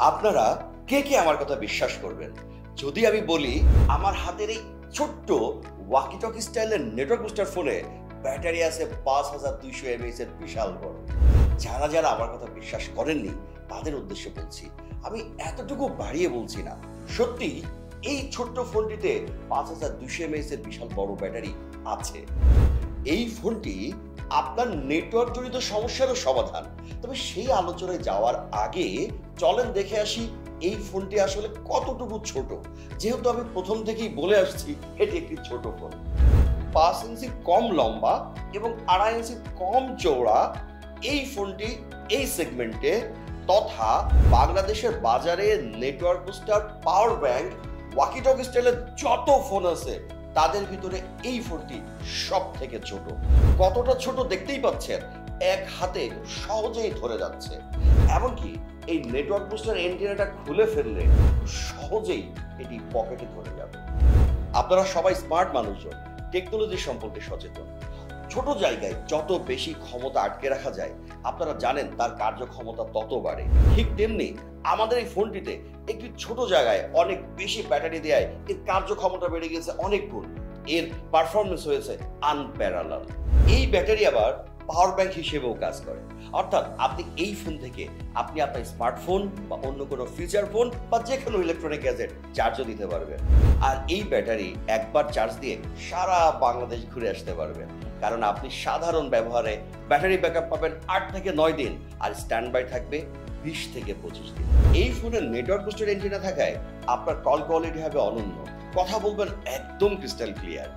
আপনারা কে কে আমার কথা বিশ্বাস করবেন যদি আমি বলি আমার হাতের এই ছোট্ট ওয়াকিটকি স্টাইলের নেটওয়ার্ক বুস্টার ফোনে ব্যাটারি আছে 5200 mAh এর বিশাল বড়। যারা যারা আমার কথা বিশ্বাস করেননি তাদের উদ্দেশ্যে বলছি, আমি এতটুকু বাড়িয়ে বলছি না, সত্যি এই ছোট্ট ফোনটিতে 5200 mAh এর বিশাল বড় ব্যাটারি আছে। এই ফোনটি আপনার নেটওয়ার্ক জনিত সমস্যারও সমাধান। তবে সেই আলোচনায় যাওয়ার আগে চলেন দেখে আসি এই ফোনটি আসলে কতটুকু ছোট, যেহেতু আমি প্রথম থেকেই বলে আসছি এটি একটি ছোট ফোন। 5 ইঞ্চি কম লম্বা এবং 2.5 ইঞ্চি কম চওড়া এই ফোনটি এই সেগমেন্টে তথা বাংলাদেশের বাজারে network booster, power bank, walkie talkie স্টাইলের যত ফোন আছে তাদের ভিতরে এই ফোনটি সব থেকে ছোট। কতটা ছোট দেখতেই পাচ্ছেন, এক হাতে সহজেই ধরে যাচ্ছে। এমনকি এই নেটওয়ার্ক বুস্টার এন্টিনাটা খুলে ফেললে সহজেই এটি পকেটে ধরে যাবে। আপনারা সবাই স্মার্ট মানুষজন, টেকনোলজি সম্পর্কে সচেতন। ছোট জায়গায় যত বেশি ক্ষমতা আটকে রাখা যায় আপনারা জানেন তার কার্যক্ষমতা তত বাড়ে। ঠিক তেমনি আমাদের এই ফোনটিতে একটি ছোট জায়গায় অনেক বেশি ব্যাটারি দেয় এর কার্যক্ষমতা বেড়ে গেছে অনেক গুণ, এর পারফরমেন্স হয়েছে আনপ্যারালাল। এই ব্যাটারি আবার পাওয়ার ব্যাংক হিসেবেও কাজ করে, অর্থাৎ আপনি এই ফোন থেকে আপনি আপনার স্মার্টফোন বা অন্য কোনো ফিচার ফোন বা যে কোনো ইলেকট্রনিক গ্যাজেট চার্জও দিতে পারবেন। আর এই ব্যাটারি একবার চার্জ দিয়ে সারা বাংলাদেশ ঘুরে আসতে পারবেন, কারণ আপনি সাধারণ ব্যবহারে ব্যাটারি ব্যাকআপ পাবেন 8 থেকে 9 দিন আর স্ট্যান্ড বাই থাকবে 20 থেকে 25 দিন। এই ফোনের নেটওয়ার্ক বুস্টার এন্টিনা থাকায় আপনার কল কোয়ালিটি হবে অনন্য, কথা বলবেন একদম ক্রিস্টাল ক্লিয়ার।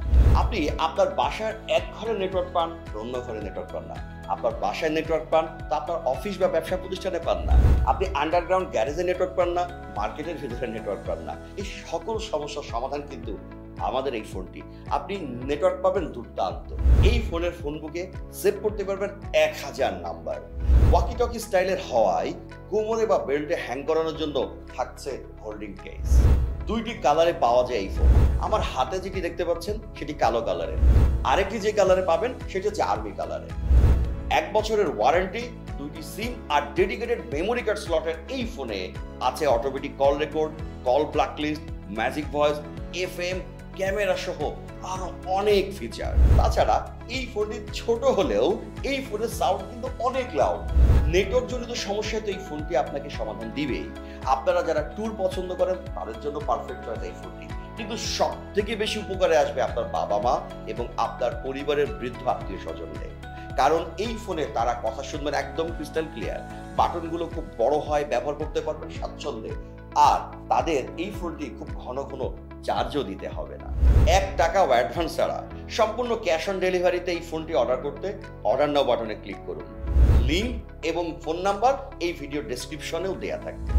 আপনি আপনার বাসার এক ঘরে নেটওয়ার্ক পান, অন্য ঘরে নেটওয়ার্ক পান না। আপনার বাসায় নেটওয়ার্ক পান তা আপনার অফিস বা ব্যবসা প্রতিষ্ঠানে পান না। আপনি আন্ডারগ্রাউন্ড গ্যারেজে নেটওয়ার্ক পান না, মার্কেটের ভিতরে নেটওয়ার্ক পান না। এই সকল সমস্যার সমাধান কিন্তু আমাদের এই ফোনটি। আপনি নেটওয়ার্ক পাবেন দুর্দান্ত। এই ফোনের ফোন বুকে সেভ করতে পারবেন 1000 নাম্বার। ওয়াকিটকি স্টাইলের হওয়ায় কোমরে বা বেল্টে হ্যাং করানোর জন্য থাকছে হোল্ডিং কেস। 2টি কালারে পাওয়া যায় এই ফোন। আমার হাতে যেটি দেখতে পাচ্ছেন সেটি কালো কালারের, আরেকটি যে কালারে পাবেন সেটি হচ্ছে আর্মি কালারের। 1 বছরের ওয়ারেন্টি, 2টি সিম আর ডেডিকেটেড মেমোরি কার্ড স্লটের এই ফোনে আছে automatic call record, call blacklist, magic voice, FM, camera সহ আরো অনেক ফিচার। তাছাড়া এই ফোনটি ছোট হলেও এই ফোনের সাউন্ড কিন্তু অনেক লাউড। নেটওয়ার্ক জনিত সমস্যায় তো এই ফোনটি আপনাকে সমাধান দিবেই। আপনারা যারা ট্যুর পছন্দ করেন তাদের জন্য পারফেক্ট চয়েস এই ফোনটি, কিন্তু সব থেকে বেশি উপকারে আসবে আপনার বাবা মা এবং আপনার পরিবারের বৃদ্ধ আত্মীয় স্বজনদের, কারণ এই ফোনে তারা কথা শুনবেন একদম ক্রিস্টাল ক্লিয়ার। বাটনগুলো খুব বড় হয়, ব্যবহার করতে পারবেন স্বাচ্ছন্দ্যে, আর তাদের এই ফোনটি খুব ঘন ঘন চার্জও দিতে হবে না। 1 টাকাও অ্যাডভান্স ছাড়া সম্পূর্ণ ক্যাশ অন ডেলিভারিতে এই ফোনটি অর্ডার করতে অর্ডার নাও বাটনে ক্লিক করুন। লিংক এবং ফোন নাম্বার এই ভিডিও ডেসক্রিপশনেও দেয়া থাকবে।